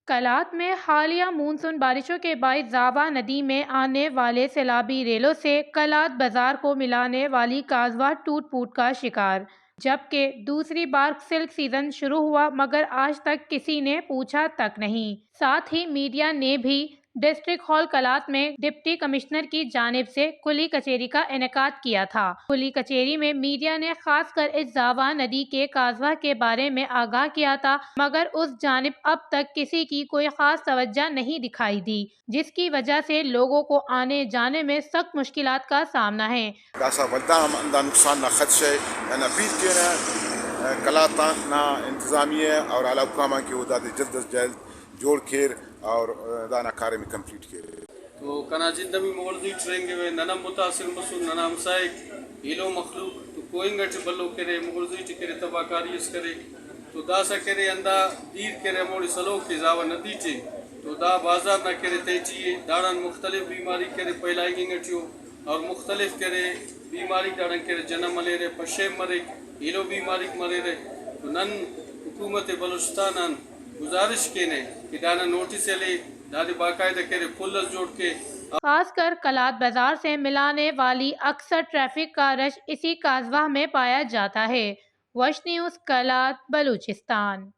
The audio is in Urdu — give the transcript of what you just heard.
کلات میں حالیہ مونسون بارشوں کے باعث زاوا ندی میں آنے والے سیلابی ریلوں سے کلات بازار کو ملانے والی کازوہ ٹوٹ پھوٹ کا شکار، جبکہ دوسری بار سلک سیزن شروع ہوا مگر آج تک کسی نے پوچھا تک نہیں۔ ساتھ ہی میڈیا نے بھی ڈسٹرکٹ ہال کلات میں ڈپٹی کمشنر کی جانب سے کھلی کچہری کا انعقاد کیا تھا۔ کھلی کچہری میں میڈیا نے خاص کر اس زاوا ندی کے کازوہ کے بارے میں آگاہ کیا تھا مگر اس جانب اب تک کسی کی کوئی خاص توجہ نہیں دکھائی دی، جس کی وجہ سے لوگوں کو آنے جانے میں سخت مشکلات کا سامنا ہے۔ کاسا ولدان عندها نقصان نا خدشه انا بيت كنا كلاتا نا انتظامیہ اور على حکامہ کی وداد جلد از جلد جوڑ کھیر اور دانا کارے میں کمپلیٹ کھیر تو کنا زندمی مغرضی ٹرینگے ہوئے ننا متاثر مسل ننا ہمسائے ہیلو مخلوق تو کوئی گٹ بلو کرے مغرضی کرے تباہ کاری اس کرے تو دا سا کرے اندہ دیر کرے موڑی سلو کے زاوہ ندی چے تو دا بازار نہ کرے تیچیے داران مختلف بیماری کرے پہلائی گنگٹیو اور مختلف کرے بیماری داران کرے جنم ملے رہے پشے مرے ہیلو بیماری مرے رہے تو نن حکومت بلوچستان گزارش کینے کہ دانا نوٹس لے دادی باقاعدہ کرے پھلس جوڑ کے خاص کر کلات بازار سے ملانے والی اکثر ٹریفک کا رش اسی کازوہ میں پایا جاتا ہے۔ وش نیوز کلات بلوچستان۔